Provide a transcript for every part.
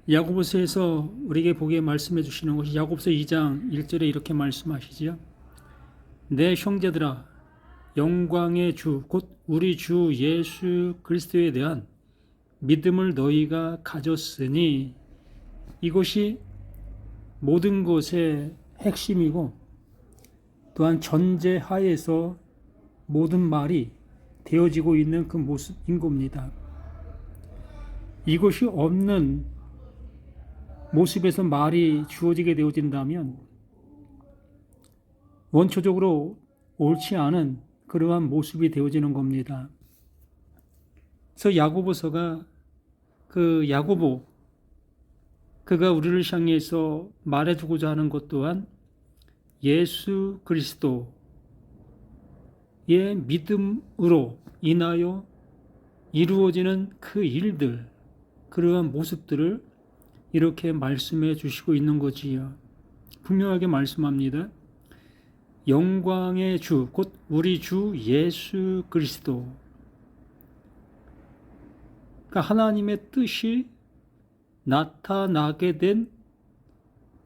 야고보서에서 우리에게 보게 말씀해 주시는 것이 야고보서 2장 1절에 이렇게 말씀하시지요. 내 형제들아, 영광의 주 곧 우리 주 예수 그리스도에 대한 믿음을 너희가 가졌으니, 이것이 모든 것의 핵심이고 또한 전제하에서 모든 말이 되어지고 있는 그 모습인 겁니다. 이것이 없는 모습에서 말이 주어지게 되어진다면 원초적으로 옳지 않은 그러한 모습이 되어지는 겁니다. 그래서 야고보서가 그 야고보, 그가 우리를 향해서 말해주고자 하는 것 또한 예수 그리스도의 믿음으로 인하여 이루어지는 그 일들, 그러한 모습들을 이렇게 말씀해 주시고 있는 거지요. 분명하게 말씀합니다. 영광의 주, 곧 우리 주 예수 그리스도. 그러니까 하나님의 뜻이 나타나게 된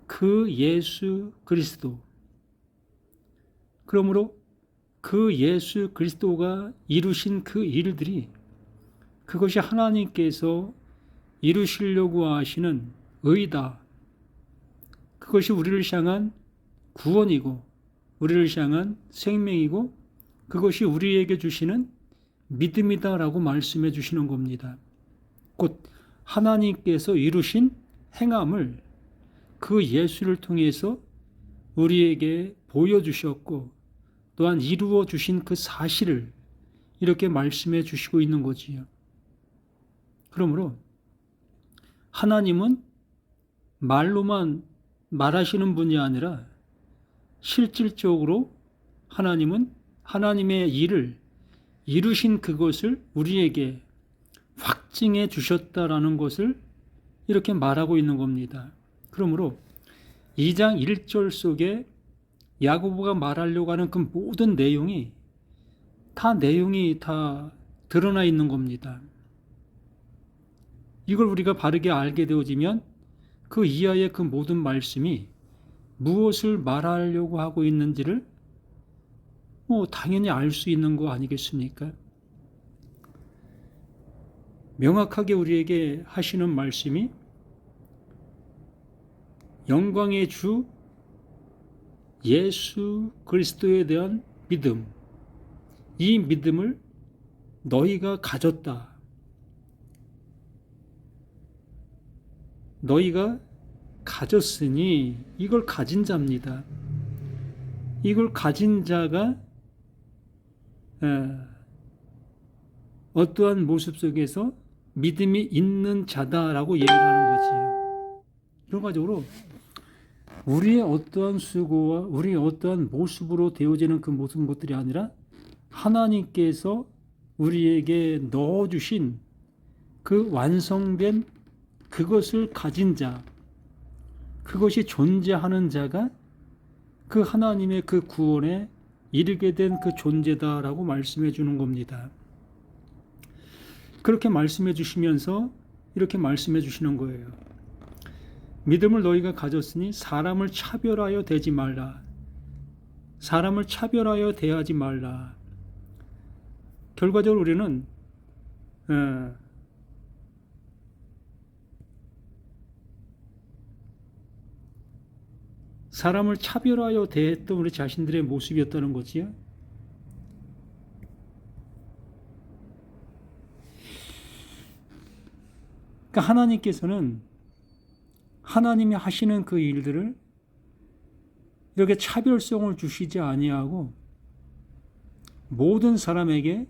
그 예수 그리스도. 그러므로 그 예수 그리스도가 이루신 그 일들이, 그것이 하나님께서 이루시려고 하시는 의다. 그것이 우리를 향한 구원이고 우리를 향한 생명이고 그것이 우리에게 주시는 믿음이다라고 말씀해 주시는 겁니다. 곧 하나님께서 이루신 행함을 그 예수를 통해서 우리에게 보여주셨고 또한 이루어 주신 그 사실을 이렇게 말씀해 주시고 있는 거지요. 그러므로 하나님은 말로만 말하시는 분이 아니라 실질적으로 하나님은 하나님의 일을 이루신 그것을 우리에게 확증해 주셨다라는 것을 이렇게 말하고 있는 겁니다. 그러므로 2장 1절 속에 야고보가 말하려고 하는 그 모든 내용이 다 드러나 있는 겁니다. 이걸 우리가 바르게 알게 되어지면 그 이하의 그 모든 말씀이 무엇을 말하려고 하고 있는지를 당연히 알 수 있는 거 아니겠습니까? 명확하게 우리에게 하시는 말씀이 영광의 주 예수 그리스도에 대한 믿음, 이 믿음을 너희가 가졌다. 너희가 가졌으니, 이걸 가진 자입니다. 이걸 가진 자가 어떠한 모습 속에서 믿음이 있는 자다라고 얘기를 하는 거지요. 결과적으로 우리의 어떠한 수고와 우리의 어떠한 모습으로 되어지는 그 모든 것들이 아니라 하나님께서 우리에게 넣어주신 그 완성된 그것을 가진 자, 그것이 존재하는 자가 그 하나님의 그 구원에 이르게 된 그 존재다라고 말씀해 주는 겁니다. 그렇게 말씀해 주시면서 이렇게 말씀해 주시는 거예요. 믿음을 너희가 가졌으니 사람을 차별하여 대지 말라. 사람을 차별하여 대하지 말라. 결과적으로 우리는 사람을 차별하여 대했던 우리 자신들의 모습이었다는 거지요. 그러니까 하나님께서는 하나님이 하시는 그 일들을 이렇게 차별성을 주시지 아니하고 모든 사람에게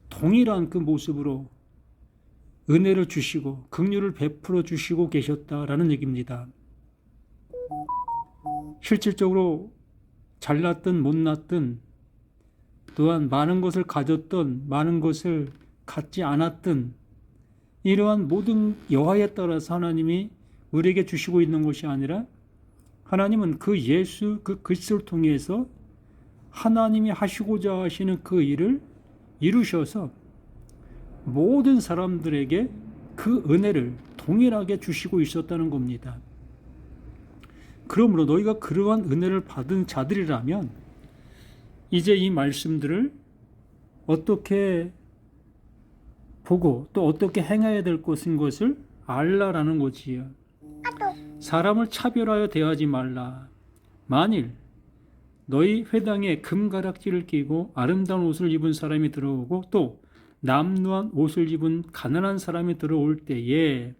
동일한 그 모습으로 은혜를 주시고 긍휼을 베풀어 주시고 계셨다라는 얘기입니다. 실질적으로 잘났든 못났든 또한 많은 것을 가졌든 많은 것을 갖지 않았든 이러한 모든 여하에 따라서 하나님이 우리에게 주시고 있는 것이 아니라 하나님은 그 예수 그 그리스도를 통해서 하나님이 하시고자 하시는 그 일을 이루셔서 모든 사람들에게 그 은혜를 동일하게 주시고 있었다는 겁니다. 그러므로 너희가 그러한 은혜를 받은 자들이라면 이제 이 말씀들을 어떻게 보고 또 어떻게 행해야 될 것인 것을 알라라는 거지요. 사람을 차별하여 대하지 말라. 만일 너희 회당에 금가락지를 끼고 아름다운 옷을 입은 사람이 들어오고 또 남루한 옷을 입은 가난한 사람이 들어올 때에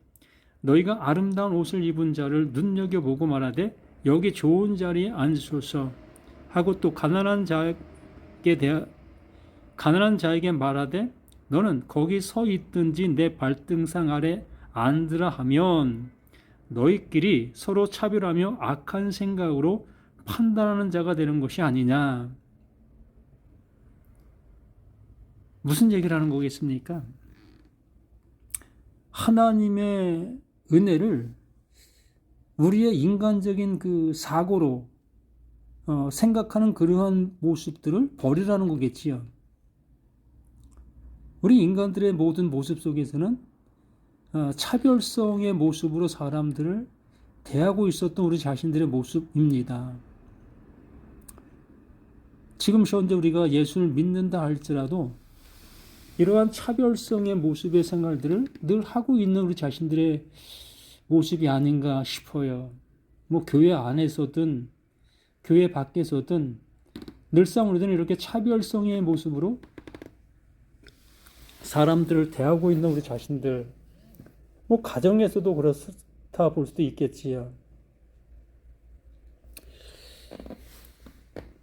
너희가 아름다운 옷을 입은 자를 눈여겨보고 말하되 여기 좋은 자리에 앉으소서 하고 또 가난한 자에게 말하되 너는 거기 서 있든지 내 발등상 아래 앉으라 하면 너희끼리 서로 차별하며 악한 생각으로 판단하는 자가 되는 것이 아니냐. 무슨 얘기를 하는 거겠습니까? 하나님의 은혜를 우리의 인간적인 그 사고로 생각하는 그러한 모습들을 버리라는 거겠지요. 우리 인간들의 모든 모습 속에서는 차별성의 모습으로 사람들을 대하고 있었던 우리 자신들의 모습입니다. 지금 현재 우리가 예수를 믿는다 할지라도 이러한 차별성의 모습의 생활들을 늘 하고 있는 우리 자신들의 모습이 아닌가 싶어요. 뭐 교회 안에서든 교회 밖에서든 늘상 우리는 이렇게 차별성의 모습으로 사람들을 대하고 있는 우리 자신들, 뭐 가정에서도 그렇다 볼 수도 있겠지요.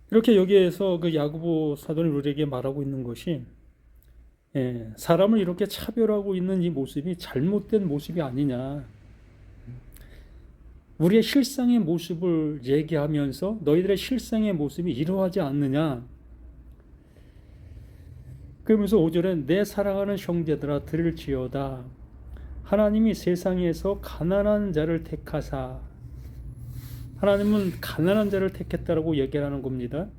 이렇게 여기에서 그 야고보 사도는 우리에게 말하고 있는 것이 사람을 이렇게 차별하고 있는 이 모습이 잘못된 모습이 아니냐. 우리의 실상의 모습을 얘기하면서 너희들의 실상의 모습이 이러하지 않느냐. 그러면서 5절에 내 사랑하는 형제들아 들을지어다. 하나님이 세상에서 가난한 자를 택하사, 하나님은 가난한 자를 택했다라고 얘기하는 겁니다.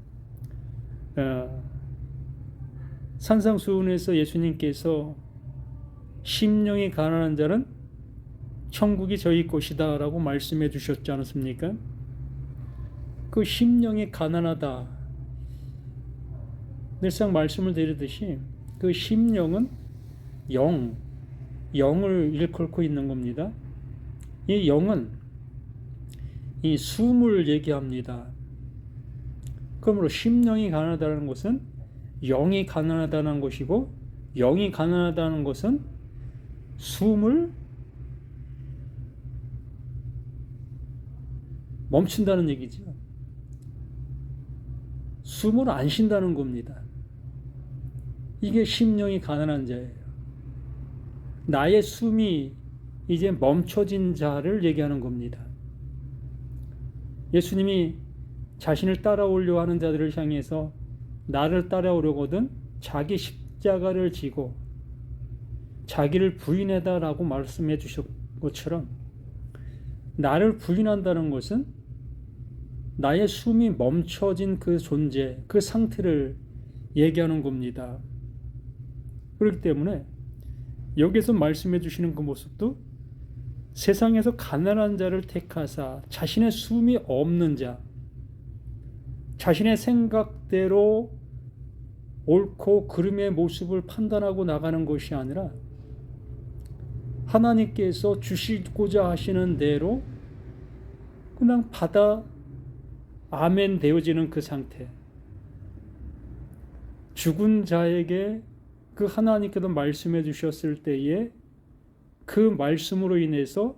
산상수훈에서 예수님께서 심령이 가난한 자는 천국이 저희 것이다 라고 말씀해 주셨지 않습니까? 그 심령이 가난하다, 늘상 말씀을 드리듯이 그 심령은 영을 일컬고 있는 겁니다. 이 영은 이 숨을 얘기합니다. 그러므로 심령이 가난하다는 것은 영이 가난하다는 것이고, 영이 가난하다는 것은 숨을 멈춘다는 얘기죠. 숨을 안 쉰다는 겁니다. 이게 심령이 가난한 자예요. 나의 숨이 이제 멈춰진 자를 얘기하는 겁니다. 예수님이 자신을 따라오려 하는 자들을 향해서 나를 따라오려거든 자기 십자가를 지고 자기를 부인해다라고 말씀해 주신 것처럼, 나를 부인한다는 것은 나의 숨이 멈춰진 그 존재, 그 상태를 얘기하는 겁니다. 그렇기 때문에 여기서 말씀해 주시는 그 모습도 세상에서 가난한 자를 택하사 자신의 숨이 없는 자, 자신의 생각대로 옳고 그름의 모습을 판단하고 나가는 것이 아니라 하나님께서 주시고자 하시는 대로 그냥 받아 아멘 되어지는 그 상태, 죽은 자에게 그 하나님께서 말씀해 주셨을 때에 그 말씀으로 인해서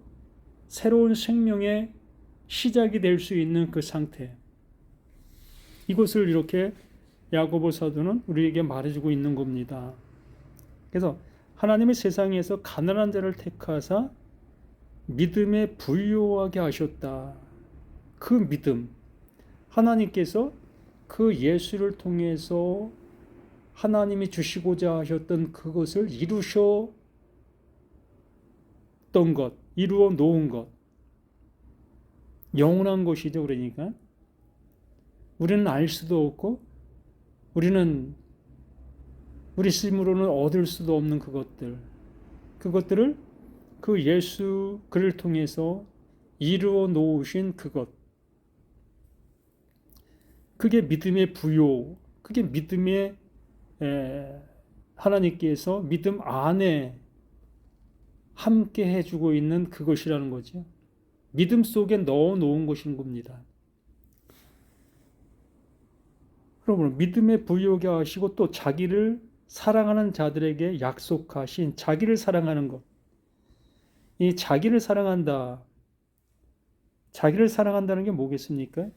새로운 생명의 시작이 될 수 있는 그 상태, 이것을 이렇게 야고보 사도는 우리에게 말해주고 있는 겁니다. 그래서 하나님의 세상에서 가난한 자를 택하사 믿음에 부유하게 하셨다. 그 믿음, 하나님께서 그 예수를 통해서 하나님이 주시고자 하셨던 그것을 이루셨던 것, 이루어 놓은 것, 영원한 것이죠. 그러니까 우리는 알 수도 없고 우리는 우리 힘으로는 얻을 수도 없는 그것들을 그 예수 그를 통해서 이루어 놓으신 그것, 그게 믿음의 부요, 그게 믿음의 하나님께서 믿음 안에 함께 해주고 있는 그것이라는 거죠. 믿음 속에 넣어 놓은 것인 겁니다. 그러므로 믿음의 부요게 하시고 또 자기를 사랑하는 자들에게 약속하신 자기를 사랑하는 것. 이 자기를 사랑한다. 자기를 사랑한다는 게 뭐겠습니까?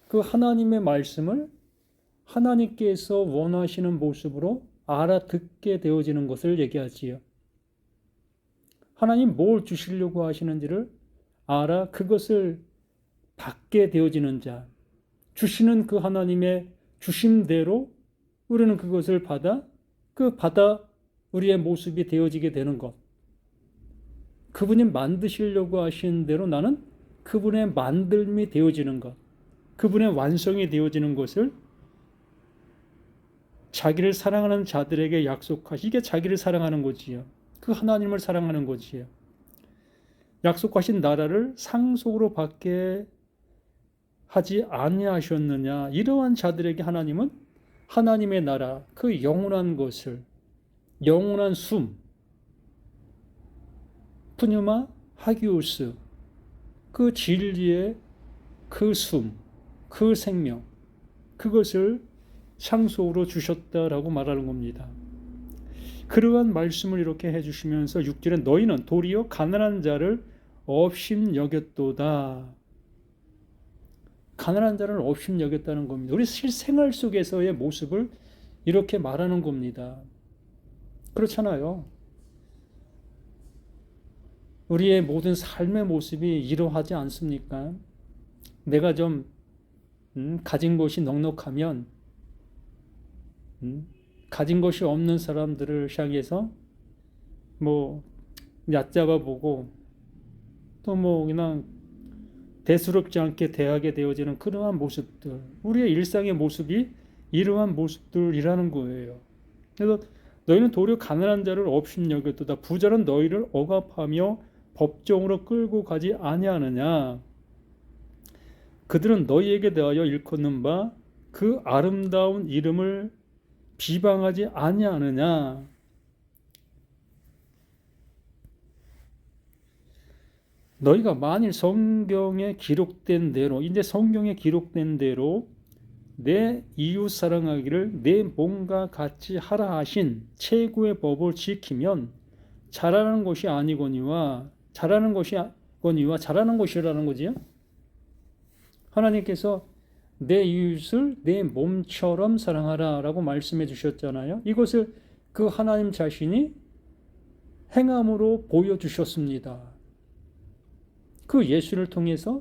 그 하나님의 말씀을 하나님께서 원하시는 모습으로 알아듣게 되어지는 것을 얘기하지요. 하나님 뭘 주시려고 하시는지를 알아 그것을 받게 되어지는 자. 주시는 그 하나님의 주심대로 우리는 그것을 받아 우리의 모습이 되어지게 되는 것. 그분이 만드시려고 하신 대로 나는 그분의 만들미 되어지는 것. 그분의 완성이 되어지는 것을 자기를 사랑하는 자들에게 약속하시게 자기를 사랑하는 거지요. 그 하나님을 사랑하는 거지요. 약속하신 나라를 상속으로 받게 하지 아니하셨느냐. 이러한 자들에게 하나님은 하나님의 나라, 그 영원한 것을, 영원한 숨, 푸뉴마 하기오스, 그 진리의 그 숨, 그 생명, 그것을 상속으로 주셨다라고 말하는 겁니다. 그러한 말씀을 이렇게 해주시면서 6절에 너희는 도리어 가난한 자를 업심여겼도다. 가난한 자를 업심여겼다는 겁니다. 우리 실생활 속에서의 모습을 이렇게 말하는 겁니다. 그렇잖아요. 우리의 모든 삶의 모습이 이러하지 않습니까? 내가 좀 가진 것이 넉넉하면 가진 것이 없는 사람들을 향해서 뭐 얕잡아 보고 또 뭐 그냥 대수롭지 않게 대하게 되어지는 그러한 모습들, 우리의 일상의 모습이 이러한 모습들이라는 거예요. 그래서 너희는 도리어 가난한 자를 업신여겼도다. 부자는 너희를 억압하며 법정으로 끌고 가지 아니하느냐. 그들은 너희에게 대하여 일컫는 바 그 아름다운 이름을 비방하지 아니하느냐. 너희가 만일 성경에 기록된 대로 이제 성경에 기록된 대로 내 이웃 사랑하기를 내 몸과 같이 하라 하신 최고의 법을 지키면 잘하는 것이 아니거니와 잘하는 것이라는 거지요. 하나님께서 내 이웃을 내 몸처럼 사랑하라라고 말씀해 주셨잖아요. 이것을 그 하나님 자신이 행함으로 보여주셨습니다. 그 예수를 통해서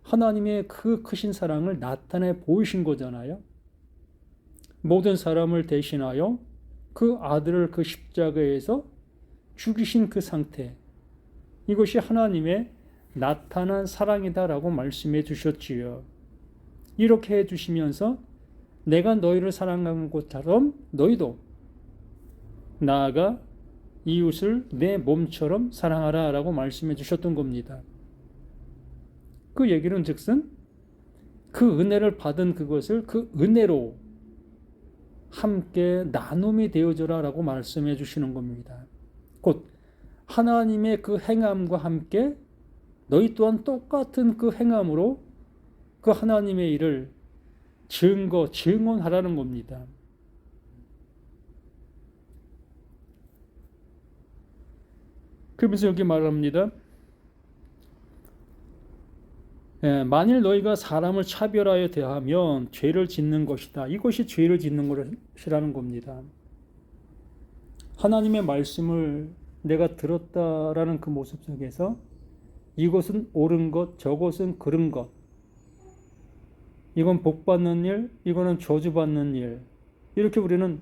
하나님의 그 크신 사랑을 나타내 보이신 거잖아요. 모든 사람을 대신하여 그 아들을 그 십자가에서 죽이신 그 상태, 이것이 하나님의 나타난 사랑이다라고 말씀해 주셨지요. 이렇게 해주시면서 내가 너희를 사랑한 것처럼 너희도 나아가 이웃을 내 몸처럼 사랑하라 라고 말씀해 주셨던 겁니다. 그 얘기는 즉슨 그 은혜를 받은 그것을 그 은혜로 함께 나눔이 되어져라 라고 말씀해 주시는 겁니다. 곧 하나님의 그 행함과 함께 너희 또한 똑같은 그 행함으로 그 하나님의 일을 증언하라는 겁니다. 그러면서 여기 말합니다. 만일 너희가 사람을 차별하여 대하면 죄를 짓는 것이다. 이것이 죄를 짓는 것이라는 겁니다. 하나님의 말씀을 내가 들었다라는 그 모습 속에서 이것은 옳은 것, 저것은 그른 것, 이건 복받는 일, 이거는 저주받는 일, 이렇게 우리는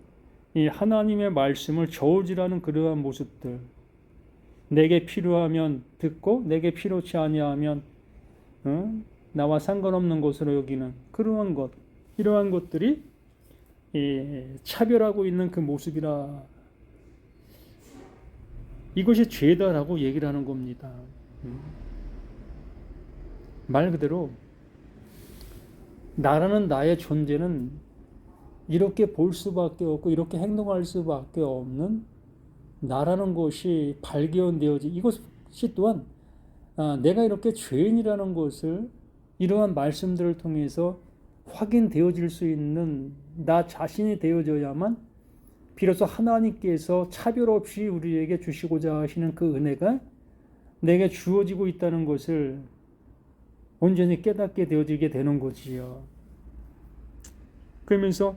이 하나님의 말씀을 저울질하는 그러한 모습들, 내게 필요하면 듣고 내게 필요치 아니하면 나와 상관없는 것으로 여기는 그러한 것, 이러한 것들이 차별하고 있는 그 모습이라. 이것이 죄다라고 얘기를 하는 겁니다. 말 그대로 나라는 나의 존재는 이렇게 볼 수밖에 없고 이렇게 행동할 수밖에 없는 나라는 것이 발견되어지 이것이 또한 내가 이렇게 죄인이라는 것을 이러한 말씀들을 통해서 확인되어질 수 있는 나 자신이 되어져야만 비로소 하나님께서 차별 없이 우리에게 주시고자 하시는 그 은혜가 내게 주어지고 있다는 것을 온전히 깨닫게 되어지게 되는 거지요. 그러면서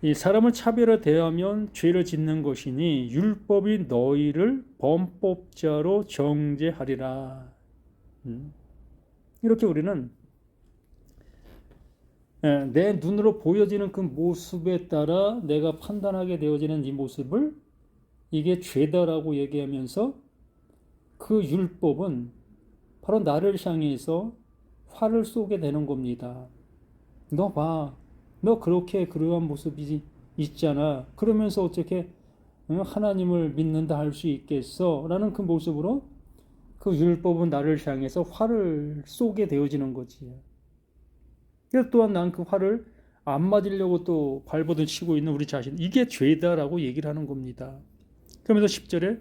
이 사람을 차별화 대하면 죄를 짓는 것이니 율법이 너희를 범법자로 정죄하리라. 이렇게 우리는 내 눈으로 보여지는 그 모습에 따라 내가 판단하게 되어지는 이 모습을 이게 죄다라고 얘기하면서 그 율법은 바로 나를 향해서 화를 쏘게 되는 겁니다. 너 봐. 너 그렇게 그러한 모습이 있잖아. 그러면서 어떻게 하나님을 믿는다 할 수 있겠어? 라는 그 모습으로 그 율법은 나를 향해서 화를 쏘게 되어지는 거지. 그래서 또한 난 그 화를 안 맞으려고 또 발버둥 치고 있는 우리 자신. 이게 죄다라고 얘기를 하는 겁니다. 그러면서 10절에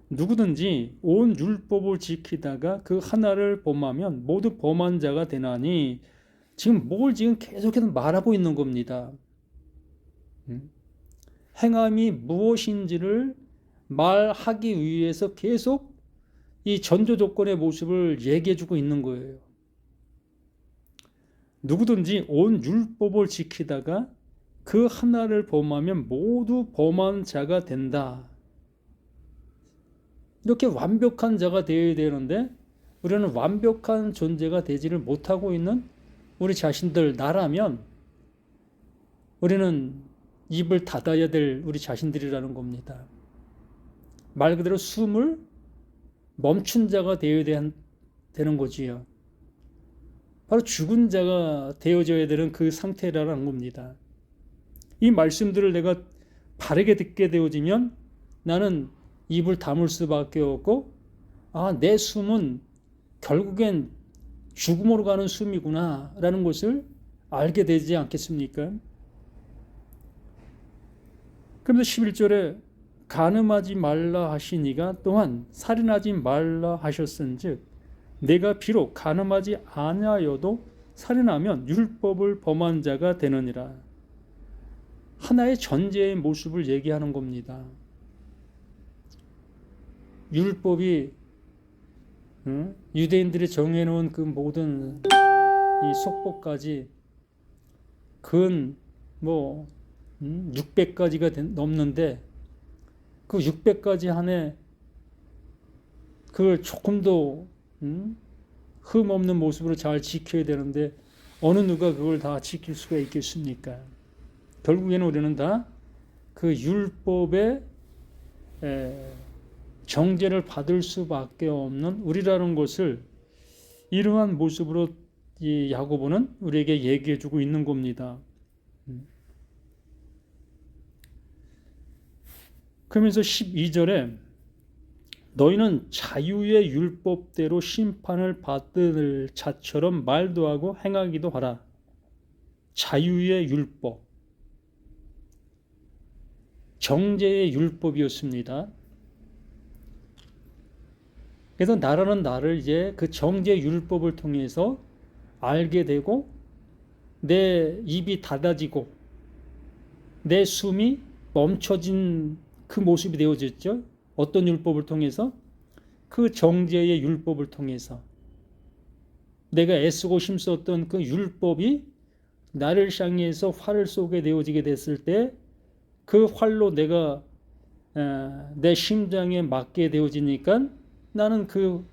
누구든지 온 율법을 지키다가 그 하나를 범하면 모두 범한 자가 되나니 지금 뭘 지금 계속해서 말하고 있는 겁니다. 행함이 무엇인지를 말하기 위해서 계속 이 전조 조건의 모습을 얘기해주고 있는 거예요. 누구든지 온 율법을 지키다가 그 하나를 범하면 모두 범한 자가 된다. 이렇게 완벽한 자가 되어야 되는데 우리는 완벽한 존재가 되지를 못하고 있는 우리 자신들 나라면 우리는 입을 닫아야 될 우리 자신들이라는 겁니다. 말 그대로 숨을 멈춘 자가 되어야 되는 거지요. 바로 죽은 자가 되어져야 되는 그 상태라는 겁니다. 이 말씀들을 내가 바르게 듣게 되어지면 나는 입을 다물 수밖에 없고 내 숨은 결국엔 죽음으로 가는 숨이구나 라는 것을 알게 되지 않겠습니까? 그러면서 11절에 간음하지 말라 하시니가 또한 살인하지 말라 하셨은즉 내가 비록 간음하지 아니하여도 살인하면 율법을 범한 자가 되느니라. 하나의 전제의 모습을 얘기하는 겁니다. 율법이 유대인들이 정해놓은 그 모든 이 속법까지 근 600가지가 넘는데 그 600가지 안에 그걸 조금도 흠 없는 모습으로 잘 지켜야 되는데 어느 누가 그걸 다 지킬 수가 있겠습니까? 결국에는 우리는 다 그 율법의 정죄를 받을 수밖에 없는 우리라는 것을 이러한 모습으로 이 야고보는 우리에게 얘기해주고 있는 겁니다. 그러면서 12절에 너희는 자유의 율법대로 심판을 받을 자처럼 말도 하고 행하기도 하라. 자유의 율법, 정죄의 율법이었습니다. 그래서 나라는 나를 이제 그 정죄 율법을 통해서 알게 되고 내 입이 닫아지고 내 숨이 멈춰진 그 모습이 되어졌죠. 어떤 율법을 통해서? 그 정죄의 율법을 통해서 내가 애쓰고 힘썼던 그 율법이 나를 향해서 활을 쏘게 되어지게 됐을 때 그 활로 내가 내 심장에 맞게 되어지니까 나는 그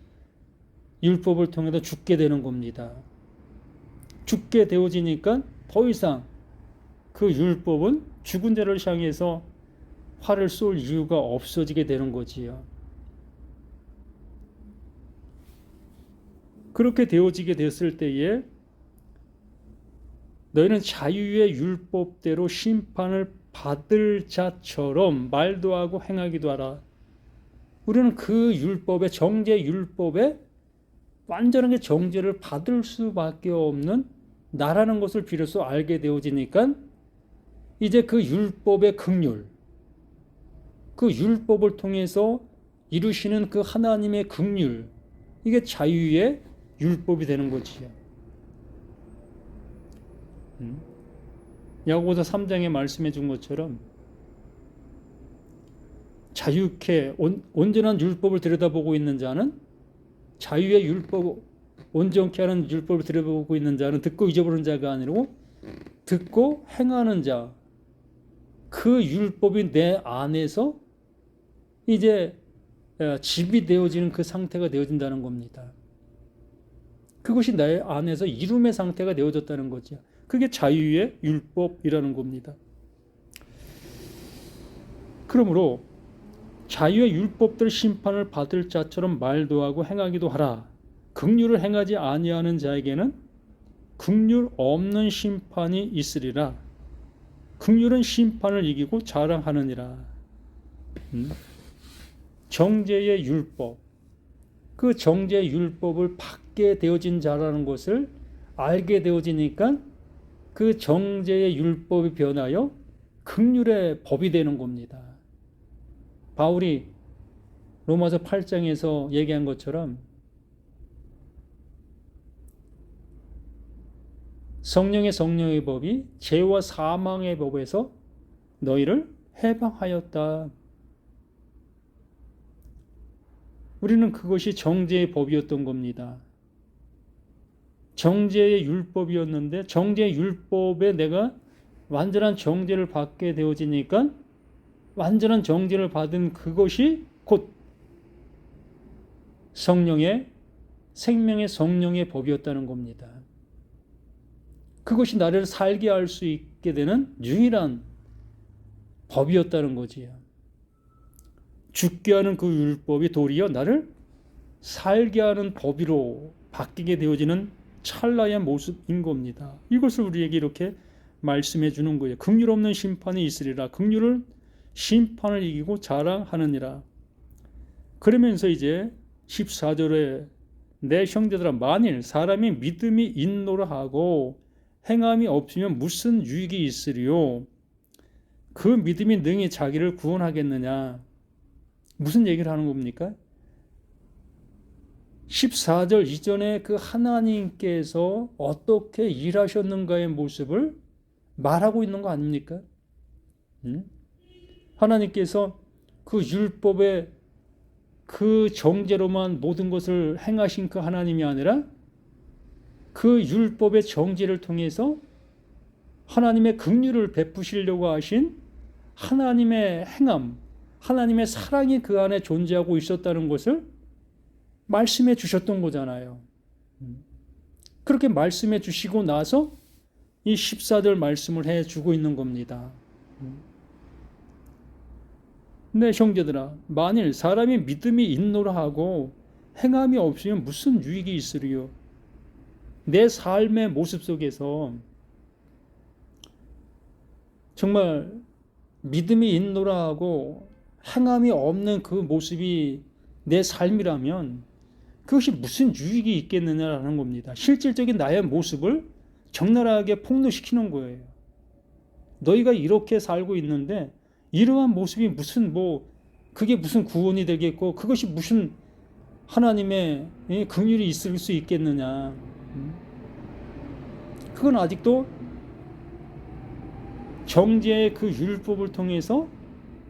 율법을 통해서 죽게 되는 겁니다. 죽게 되어지니까 더 이상 그 율법은 죽은 자를 향해서 활을 쏠 이유가 없어지게 되는 거지요. 그렇게 되어지게 됐을 때에 너희는 자유의 율법대로 심판을 받을 자처럼 말도 하고 행하기도 하라. 우리는 그 율법의 정죄 율법에 완전하게 정죄를 받을 수밖에 없는 나라는 것을 비로소 알게 되어지니까 이제 그 율법의 긍휼, 그 율법을 통해서 이루시는 그 하나님의 긍휼, 이게 자유의 율법이 되는 거지요. 야고보서 3장에 말씀해 준 것처럼 자유케 온전한 율법을 들여다보고 있는 자는, 자유의 율법, 온전케 하는 율법을 들여다보고 있는 자는 듣고 잊어버리는 자가 아니고 듣고 행하는 자, 그 율법이 내 안에서 이제 집이 되어지는 그 상태가 되어진다는 겁니다. 그것이 내 안에서 이룸의 상태가 되어졌다는 거죠. 그게 자유의 율법이라는 겁니다. 그러므로 자유의 율법들 심판을 받을 자처럼 말도 하고 행하기도 하라. 긍휼을 행하지 아니하는 자에게는 긍휼 없는 심판이 있으리라. 긍휼은 심판을 이기고 자랑하느니라. 정죄의 율법, 그 정죄의 율법을 받게 되어진 자라는 것을 알게 되어지니까 그 정죄의 율법이 변하여 긍휼의 법이 되는 겁니다. 바울이 로마서 8장에서 얘기한 것처럼 성령의 법이 죄와 사망의 법에서 너희를 해방하였다. 우리는 그것이 정죄의 법이었던 겁니다. 정죄의 율법이었는데 정죄의 율법에 내가 완전한 정죄를 받게 되어지니까 완전한 정죄를 받은 그것이 곧 성령의, 생명의 성령의 법이었다는 겁니다. 그것이 나를 살게 할 수 있게 되는 유일한 법이었다는 거지요. 죽게 하는 그 율법이 도리어 나를 살게 하는 법으로 바뀌게 되어지는 찰나의 모습인 겁니다. 이것을 우리에게 이렇게 말씀해 주는 거예요. 긍휼 없는 심판이 있으리라. 긍휼은 심판을 이기고 자랑하느니라. 그러면서 이제 14절에 내 형제들아 만일 사람이 믿음이 있노라 하고 행함이 없으면 무슨 유익이 있으리요? 그 믿음이 능히 자기를 구원하겠느냐? 무슨 얘기를 하는 겁니까? 14절 이전에 그 하나님께서 어떻게 일하셨는가의 모습을 말하고 있는 거 아닙니까? 하나님께서 그 율법의 그 정죄로만 모든 것을 행하신 그 하나님이 아니라 그 율법의 정죄를 통해서 하나님의 긍휼을 베푸시려고 하신 하나님의 행함, 하나님의 사랑이 그 안에 존재하고 있었다는 것을 말씀해 주셨던 거잖아요. 그렇게 말씀해 주시고 나서 이 14절 말씀을 해 주고 있는 겁니다. 내 형제들아 만일 사람이 믿음이 있노라 하고 행함이 없으면 무슨 유익이 있으리요? 내 삶의 모습 속에서 정말 믿음이 있노라 하고 행함이 없는 그 모습이 내 삶이라면 그것이 무슨 유익이 있겠느냐라는 겁니다. 실질적인 나의 모습을 적나라하게 폭로시키는 거예요. 너희가 이렇게 살고 있는데 이러한 모습이 무슨 그게 무슨 구원이 되겠고 그것이 무슨 하나님의 긍휼이 있을 수 있겠느냐. 그건 아직도 정죄의 그 율법을 통해서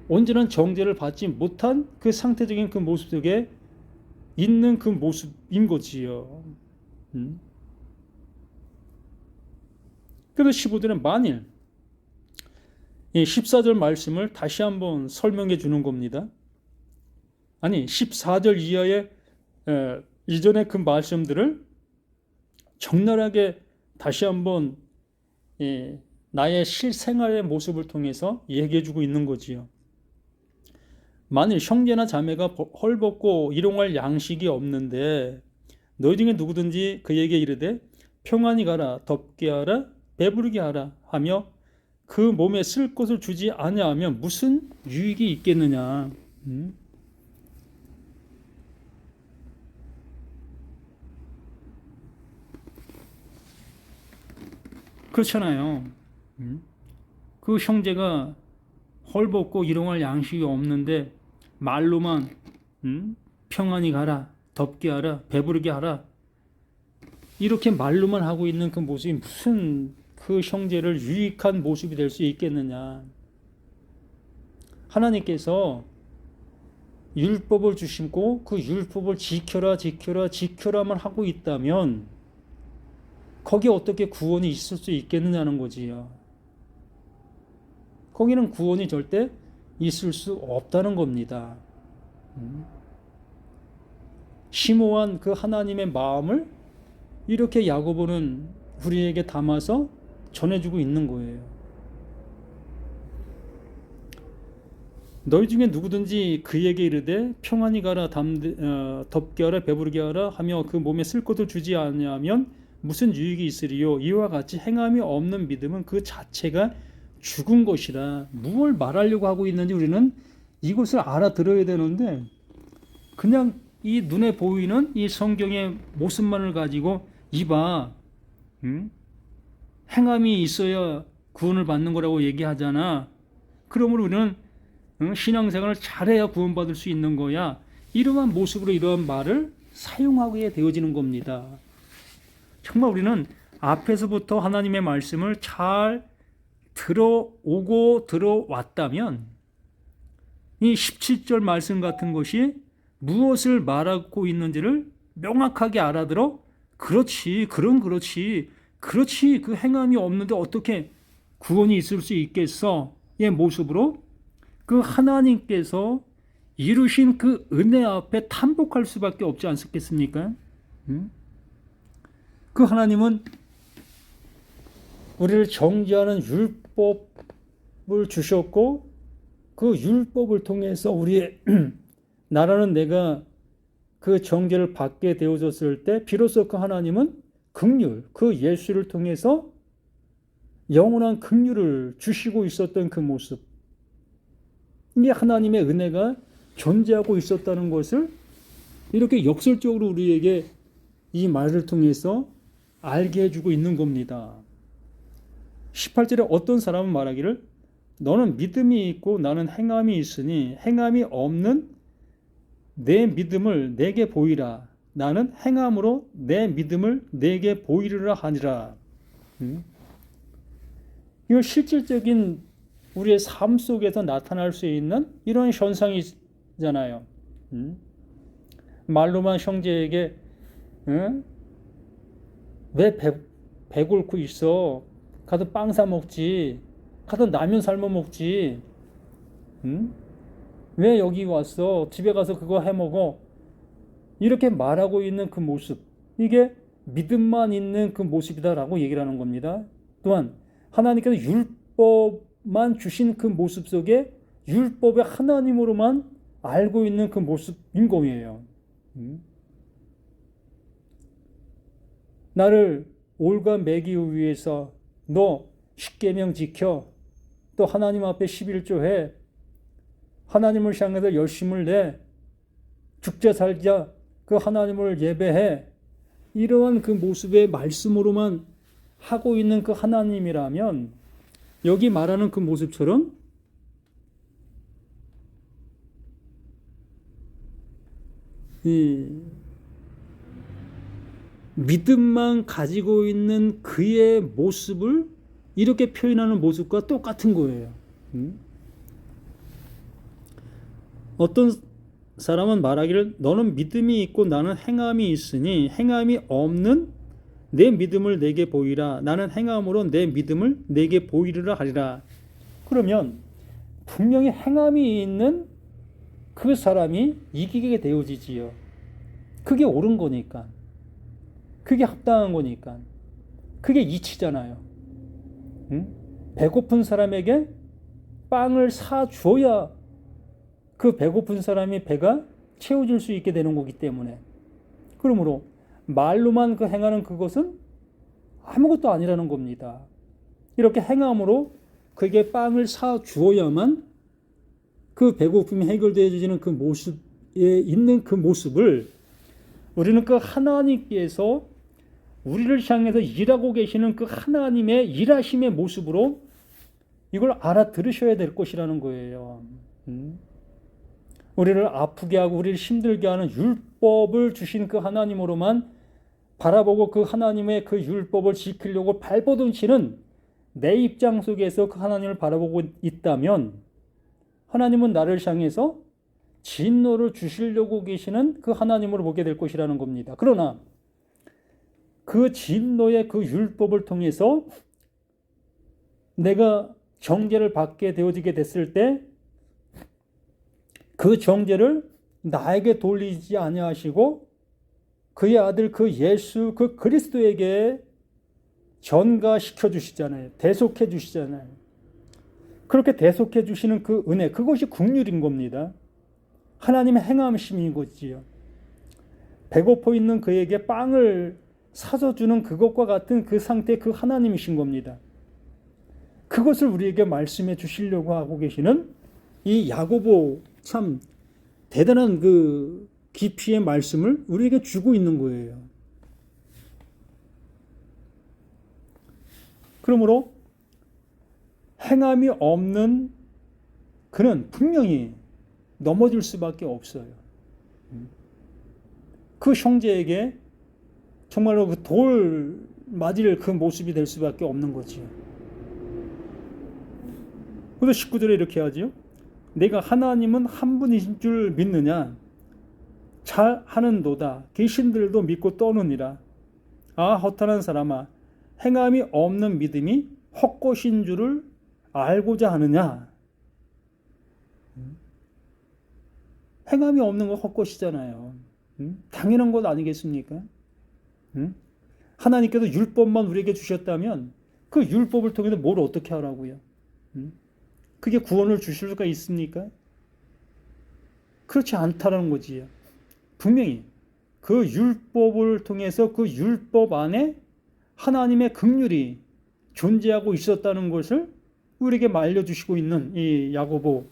온전한 정죄를 받지 못한 그 상태적인 그 모습 속에 있는 그 모습인 거지요. 그래서 15절은 만일 이 14절 말씀을 다시 한번 설명해 주는 겁니다. 아니 14절 이하의 이전의 그 말씀들을 적나라하게 다시 한번 나의 실생활의 모습을 통해서 얘기해 주고 있는 거지요. 만일 형제나 자매가 헐벗고 일용할 양식이 없는데 너희 중에 누구든지 그에게 이르되 평안히 가라, 덥게 하라, 배부르게 하라 하며 그 몸에 쓸 것을 주지 아니하면 무슨 유익이 있겠느냐. 그렇잖아요. 그 형제가 헐벗고 일용할 양식이 없는데 말로만 평안히 가라, 덥게 하라, 배부르게 하라, 이렇게 말로만 하고 있는 그 모습이 무슨 그 형제를 유익한 모습이 될 수 있겠느냐. 하나님께서 율법을 주시고 그 율법을 지켜라 지켜라 지켜라만 하고 있다면 거기에 어떻게 구원이 있을 수 있겠느냐는 거지요. 거기는 구원이 절대 있을 수 없다는 겁니다. 심오한 그 하나님의 마음을 이렇게 야고보는 우리에게 담아서 전해주고 있는 거예요. 너희 중에 누구든지 그에게 이르되 평안히 가라, 덥게 하라, 배부르게 하라 하며 그 몸에 쓸 것을 주지 않으면 무슨 유익이 있으리요. 이와 같이 행함이 없는 믿음은 그 자체가 죽은 것이라. 무엇을 말하려고 하고 있는지 우리는 이것을 알아들어야 되는데 그냥 이 눈에 보이는 이 성경의 모습만을 가지고 이봐, 행함이 있어야 구원을 받는 거라고 얘기하잖아. 그러므로 우리는 신앙생활을 잘해야 구원받을 수 있는 거야. 이러한 모습으로 이러한 말을 사용하게 되어지는 겁니다. 정말 우리는 앞에서부터 하나님의 말씀을 잘 들어오고 들어왔다면 이 17절 말씀 같은 것이 무엇을 말하고 있는지를 명확하게 알아들어 그렇지, 그렇지, 그 행함이 없는데 어떻게 구원이 있을 수 있겠어? 의 모습으로 그 하나님께서 이루신 그 은혜 앞에 탄복할 수밖에 없지 않겠습니까? 그 하나님은 우리를 정죄하는 율법을 주셨고 그 율법을 통해서 우리의 나라는 내가 그 정죄를 받게 되어졌을 때 비로소 그 하나님은 긍휼, 그 예수를 통해서 영원한 긍휼을 주시고 있었던 그 모습, 이게 하나님의 은혜가 존재하고 있었다는 것을 이렇게 역설적으로 우리에게 이 말을 통해서 알게 해주고 있는 겁니다. 18절에 어떤 사람은 말하기를 너는 믿음이 있고 나는 행함이 있으니 행함이 없는 내 믿음을 내게 보이라. 나는 행함으로 내 믿음을 내게 보이리라 하니라. 이건 실질적인 우리의 삶 속에서 나타날 수 있는 이런 현상이잖아요. 말로만 형제에게 왜 배고프고 있어? 가서 빵 사 먹지. 가서 라면 삶아 먹지. 왜 여기 왔어? 집에 가서 그거 해 먹어. 이렇게 말하고 있는 그 모습, 이게 믿음만 있는 그 모습이다라고 얘기를 하는 겁니다. 또한 하나님께서 율법만 주신 그 모습 속에 율법의 하나님으로만 알고 있는 그 모습인 거예요. 나를 올가 매기기 위해서 너 십계명 지켜, 또 하나님 앞에 11조 해, 하나님을 향해서 열심을 내, 죽자 살자 그 하나님을 예배해, 이러한 그 모습의 말씀으로만 하고 있는 그 하나님이라면 여기 말하는 그 모습처럼 이 믿음만 가지고 있는 그의 모습을 이렇게 표현하는 모습과 똑같은 거예요. 어떤 사람은 말하기를 너는 믿음이 있고 나는 행함이 있으니 행함이 없는 내 믿음을 내게 보이라. 나는 행함으로 내 믿음을 내게 보이리라 하리라. 그러면 분명히 행함이 있는 그 사람이 이기게 되어지지요. 그게 옳은 거니까. 그게 합당한 거니까. 그게 이치잖아요. 배고픈 사람에게 빵을 사줘야 그 배고픈 사람이 배가 채워질 수 있게 되는 거기 때문에. 그러므로 말로만 그 행하는 그것은 아무것도 아니라는 겁니다. 이렇게 행함으로 그에게 빵을 사 주어야만 그 배고픔이 해결되어지는 그 모습에 있는 그 모습을 우리는 그 하나님께서 우리를 향해서 일하고 계시는 그 하나님의 일하심의 모습으로 이걸 알아들으셔야 될 것이라는 거예요. 우리를 아프게 하고 우리를 힘들게 하는 율법을 주신 그 하나님으로만 바라보고 그 하나님의 그 율법을 지키려고 발버둥치는 내 입장 속에서 그 하나님을 바라보고 있다면 하나님은 나를 향해서 진노를 주시려고 계시는 그 하나님으로 보게 될 것이라는 겁니다. 그러나 그 진노의 그 율법을 통해서 내가 정죄를 받게 되어지게 됐을 때 그 정죄를 나에게 돌리지 아니하시고 그의 아들 그 예수 그 그리스도에게 전가시켜 주시잖아요. 대속해 주시잖아요. 그렇게 대속해 주시는 그 은혜, 그것이 긍휼인 겁니다. 하나님의 행함이심인 거지요. 배고파 있는 그에게 빵을 사서 주는 그것과 같은 그 상태, 그 하나님이신 겁니다. 그것을 우리에게 말씀해 주시려고 하고 계시는 이 야고보 참 대단한 그 깊이의 말씀을 우리에게 주고 있는 거예요. 그러므로 행함이 없는 그는 분명히 넘어질 수밖에 없어요. 그 형제에게 정말로 그 돌 맞을 그 모습이 될 수밖에 없는 거지요. 그래서 19절에 이렇게 하지요. 내가 하나님은 한 분이신 줄 믿느냐? 잘 하는도다. 귀신들도 믿고 떠느니라. 아, 허탄한 사람아, 행함이 없는 믿음이 헛것인 줄을 알고자 하느냐? 행함이 없는 건 헛것이잖아요. 당연한 것 아니겠습니까? 하나님께서 율법만 우리에게 주셨다면 그 율법을 통해서 뭘 어떻게 하라고요? 그게 구원을 주실 수가 있습니까? 그렇지 않다라는 거지요. 분명히 그 율법을 통해서 그 율법 안에 하나님의 긍휼이 존재하고 있었다는 것을 우리에게 알려주시고 있는 이 야고보.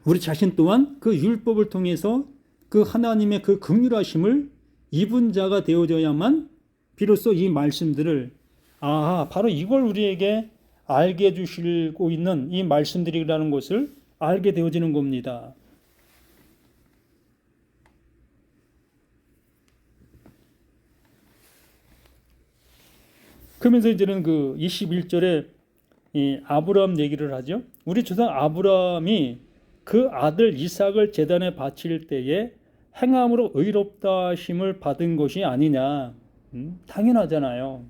우리 자신 또한 그 율법을 통해서 그 하나님의 그 긍휼하심을 입은 자가 되어져야만 비로소 이 말씀들을 바로 이걸 우리에게 알게 해주시고 있는 이 말씀들이라는 것을 알게 되어지는 겁니다. 그러면서 이제는 그 21절에 이 아브라함 얘기를 하죠. 우리 조상 아브라함이 그 아들 이삭을 제단에 바칠 때에 행함으로 의롭다 하심을 받은 것이 아니냐. 당연하잖아요.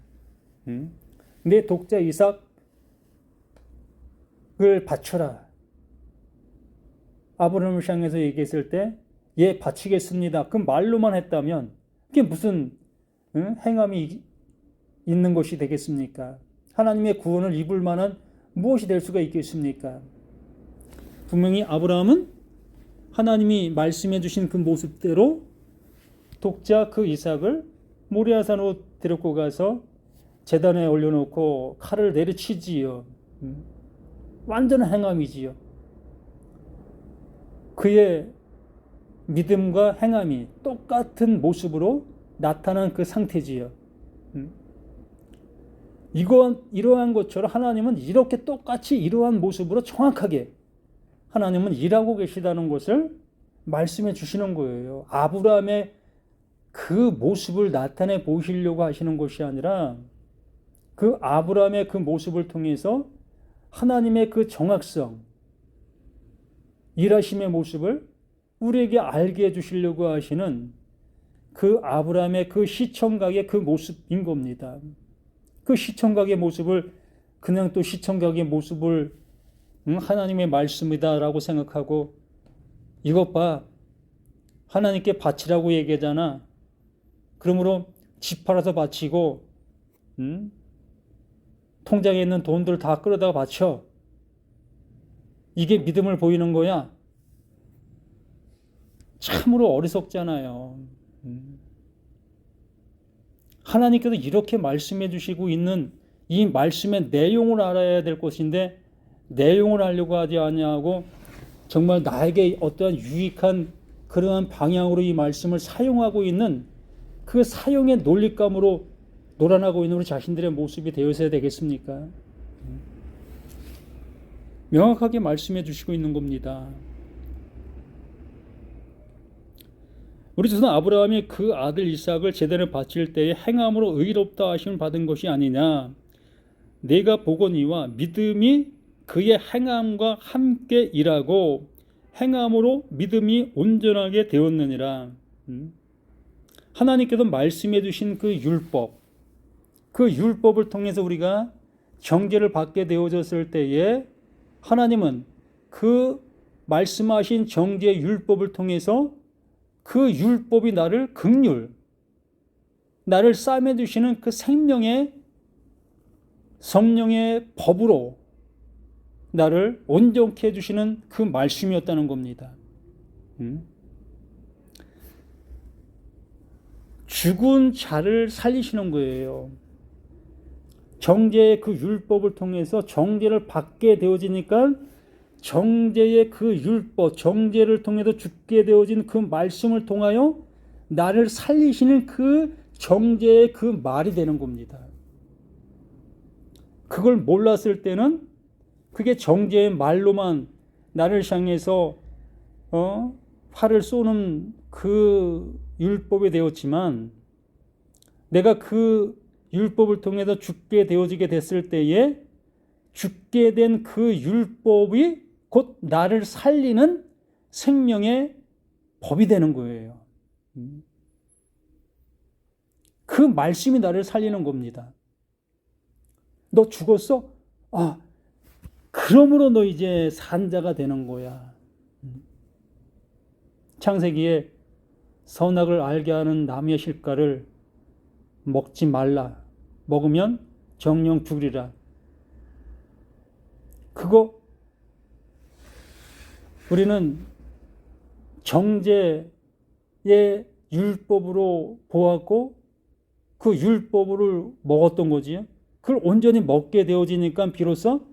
내 독자 이삭을 바쳐라. 아브라함을 향해서 얘기했을 때 예, 바치겠습니다. 그 말로만 했다면 그게 무슨 행함이 있는 것이 되겠습니까? 하나님의 구원을 입을 만한 무엇이 될 수가 있겠습니까? 분명히 아브라함은 하나님이 말씀해 주신 그 모습대로 독자 그 이삭을 모리아산으로 데리고 가서 제단에 올려놓고 칼을 내리치지요. 완전한 행함이지요. 그의 믿음과 행함이 똑같은 모습으로 나타난 그 상태지요. 이러한 것처럼 하나님은 이렇게 똑같이 이러한 모습으로 정확하게 하나님은 일하고 계시다는 것을 말씀해 주시는 거예요. 아브라함의 그 모습을 나타내 보시려고 하시는 것이 아니라 그 아브라함의 그 모습을 통해서 하나님의 그 정확성, 일하심의 모습을 우리에게 알게 해주시려고 하시는 그 아브라함의 그 시청각의 그 모습인 겁니다. 그 시청각의 모습을 그냥 또 시청각의 모습을 하나님의 말씀이다라고 생각하고 이것 봐, 하나님께 바치라고 얘기하잖아. 그러므로 집 팔아서 바치고 통장에 있는 돈들 다 끌어다가 바쳐. 이게 믿음을 보이는 거야? 참으로 어리석잖아요. 하나님께서 이렇게 말씀해 주시고 있는 이 말씀의 내용을 알아야 될 것인데 내용을 알려고 하지 아니하고 정말 나에게 어떠한 유익한 그러한 방향으로 이 말씀을 사용하고 있는 그 사용의 논리감으로 놀아나고 있는 우리 자신들의 모습이 되어서야 되겠습니까? 명확하게 말씀해 주시고 있는 겁니다. 우리 조상 아브라함이 그 아들 이삭을 제단에 바칠 때에 행함으로 의롭다 하심을 받은 것이 아니냐. 내가 보거니와 믿음이 그의 행함과 함께 일하고 행함으로 믿음이 온전하게 되었느니라. 하나님께서 말씀해 주신 그 율법을 통해서 우리가 정죄를 받게 되어졌을 때에 하나님은 그 말씀하신 정죄 율법을 통해서 그 율법이 나를 나를 싸매 주시는 그 생명의 성령의 법으로 나를 온전케 해주시는 그 말씀이었다는 겁니다. 죽은 자를 살리시는 거예요. 정죄의 그 율법을 통해서 정죄를 받게 되어지니까 정죄의 그 율법, 정죄를 통해서 죽게 되어진 그 말씀을 통하여 나를 살리시는 그 정죄의 그 말이 되는 겁니다. 그걸 몰랐을 때는 그게 정죄의 말로만 나를 향해서 활을 쏘는 그 율법이 되었지만 내가 그 율법을 통해서 죽게 되어지게 됐을 때에 죽게 된 그 율법이 곧 나를 살리는 생명의 법이 되는 거예요. 그 말씀이 나를 살리는 겁니다. 너 죽었어? 그러므로 너 이제 산 자가 되는 거야. 창세기에 선악을 알게 하는 나무의 실과를 먹지 말라. 먹으면 정령 죽으리라. 그거 우리는 정죄의 율법으로 보았고 그 율법을 먹었던 거지요. 그걸 온전히 먹게 되어지니까 비로소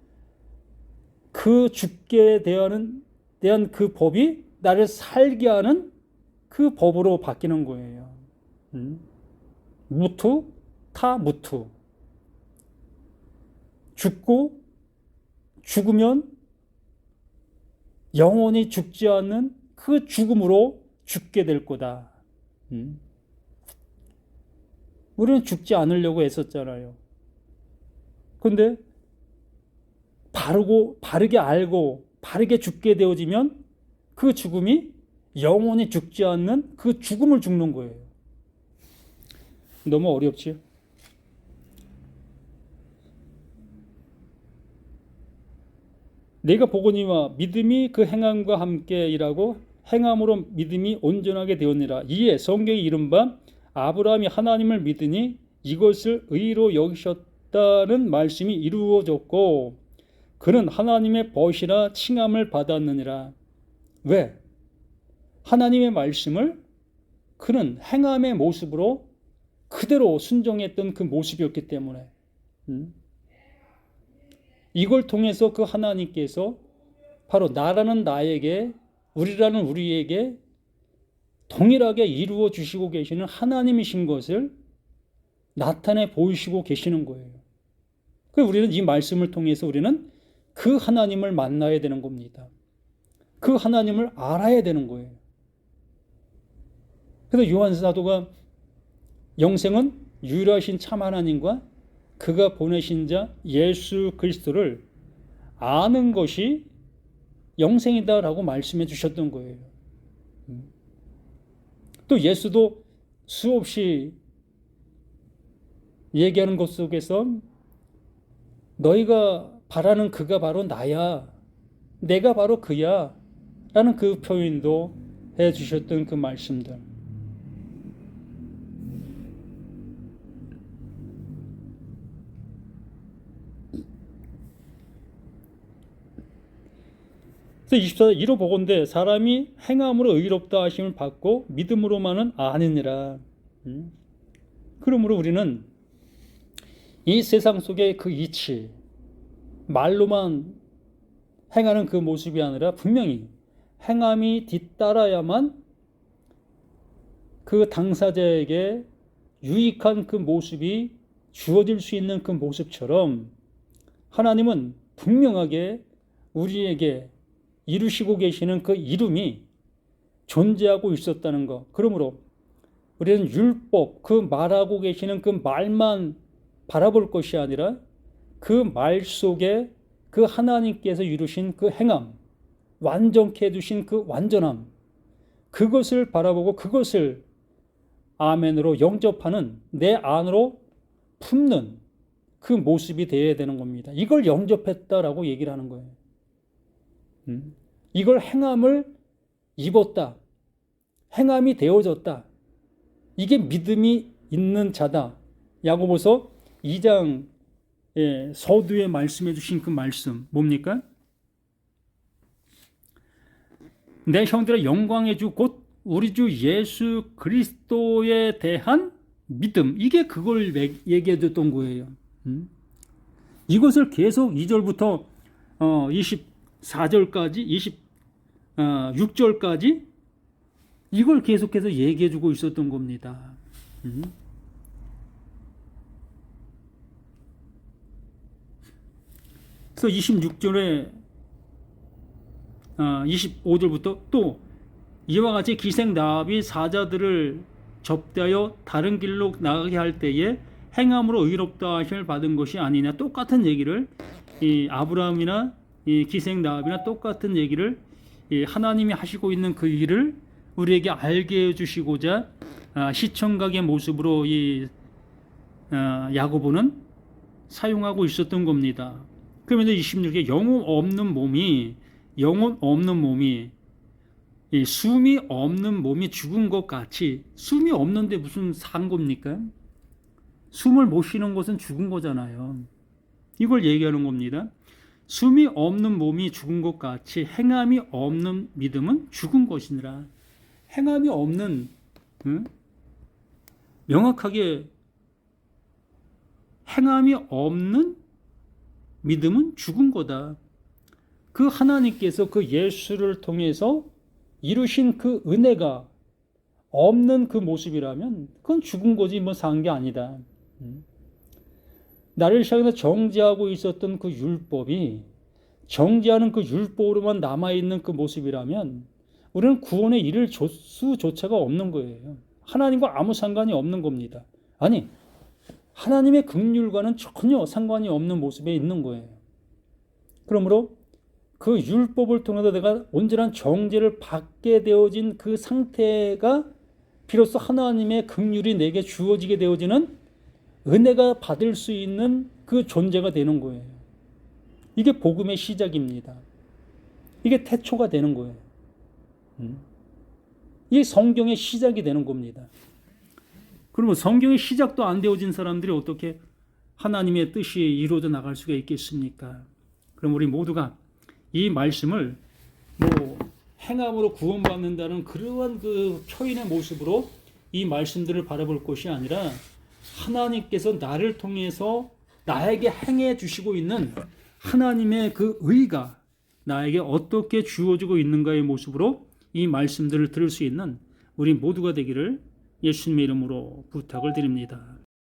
그 죽게 대한 그 법이 나를 살게 하는 그 법으로 바뀌는 거예요. 무투, 타, 무투. 죽으면 영원히 죽지 않는 그 죽음으로 죽게 될 거다. 우리는 죽지 않으려고 애썼잖아요. 근데 바르게 알고 바르게 죽게 되어지면 그 죽음이 영원히 죽지 않는 그 죽음을 죽는 거예요. 너무 어렵지요? 내가 보거니와 믿음이 그 행함과 함께 일하고 행함으로 믿음이 온전하게 되었느니라. 이에 성경이 이른바 아브라함이 하나님을 믿으니 이것을 의로 여기셨다는 말씀이 이루어졌고 그는 하나님의 벗이라 칭함을 받았느니라. 왜? 하나님의 말씀을 그는 행함의 모습으로 그대로 순종했던 그 모습이었기 때문에 이걸 통해서 그 하나님께서 바로 나라는 나에게 우리라는 우리에게 동일하게 이루어 주시고 계시는 하나님이신 것을 나타내 보이시고 계시는 거예요. 그래서 우리는 이 말씀을 통해서 우리는 그 하나님을 만나야 되는 겁니다. 그 하나님을 알아야 되는 거예요. 그래서 요한 사도가 영생은 유일하신 참 하나님과 그가 보내신 자 예수 그리스도를 아는 것이 영생이다라고 말씀해 주셨던 거예요. 또 예수도 수없이 얘기하는 것 속에서 너희가 바라는 그가 바로 나야, 내가 바로 그야 라는 그 표현도 해 주셨던 그 말씀들. 그래서 24절 이로 보건대 사람이 행함으로 의롭다 하심을 받고 믿음으로만은 아니니라. 그러므로 우리는 이 세상 속의 그 이치, 말로만 행하는 그 모습이 아니라 분명히 행함이 뒤따라야만 그 당사자에게 유익한 그 모습이 주어질 수 있는 그 모습처럼 하나님은 분명하게 우리에게 이루시고 계시는 그 이름이 존재하고 있었다는 것. 그러므로 우리는 율법, 그 말하고 계시는 그 말만 바라볼 것이 아니라 그 말 속에 그 하나님께서 이루신 그 행함, 완전케 해두신 그 완전함, 그것을 바라보고 그것을 아멘으로 영접하는, 내 안으로 품는 그 모습이 되어야 되는 겁니다. 이걸 영접했다라고 얘기를 하는 거예요. 이걸 행함을 입었다. 행함이 되어졌다. 이게 믿음이 있는 자다. 야고보서 2장 서두에 말씀해 주신 그 말씀 뭡니까? 내 형들의 영광의 주 곧 우리 주 예수 그리스도에 대한 믿음, 이게 그걸 얘기해 줬던 거예요. 이것을 계속 2절부터 24절까지 26절까지 이걸 계속해서 얘기해 주고 있었던 겁니다. 그래서 26절에 25절부터 또 이와 같이 기생 라합이 사자들을 접대하여 다른 길로 나가게 할 때에 행함으로 의롭다 하심을 받은 것이 아니냐. 똑같은 얘기를 이 아브라함이나 이 기생 라합이나 똑같은 얘기를 하나님이 하시고 있는 그 일을 우리에게 알게 해주시고자 시청각의 모습으로 이 야고보는 사용하고 있었던 겁니다. 그러면서 26에 영혼 없는 몸이 이 숨이 없는 몸이 죽은 것 같이, 숨이 없는데 무슨 산 겁니까? 숨을 못 쉬는 것은 죽은 거잖아요. 이걸 얘기하는 겁니다. 숨이 없는 몸이 죽은 것 같이 행함이 없는 믿음은 죽은 것이니라. 행함이 없는, 명확하게 행함이 없는 믿음은 죽은 거다. 그 하나님께서 그 예수를 통해서 이루신 그 은혜가 없는 그 모습이라면 그건 죽은 거지 뭐 산 게 아니다. 나를 시작해서 정죄하고 있었던 그 율법이 정죄하는 그 율법으로만 남아있는 그 모습이라면 우리는 구원에 이를 수조차가 없는 거예요. 하나님과 아무 상관이 없는 겁니다. 아니, 하나님의 긍휼과는 전혀 상관이 없는 모습에 있는 거예요. 그러므로 그 율법을 통해서 내가 온전한 정죄를 받게 되어진 그 상태가 비로소 하나님의 긍휼이 내게 주어지게 되어지는 은혜가 받을 수 있는 그 존재가 되는 거예요. 이게 복음의 시작입니다. 이게 태초가 되는 거예요. 이게 성경의 시작이 되는 겁니다. 그러면 성경의 시작도 안 되어진 사람들이 어떻게 하나님의 뜻이 이루어져 나갈 수가 있겠습니까? 그럼 우리 모두가 이 말씀을 뭐 행함으로 구원받는다는 그러한 그 표현의 모습으로 이 말씀들을 바라볼 것이 아니라 하나님께서 나를 통해서 나에게 행해 주시고 있는 하나님의 그 의가 나에게 어떻게 주어지고 있는가의 모습으로 이 말씀들을 들을 수 있는 우리 모두가 되기를 예수님의 이름으로 부탁을 드립니다.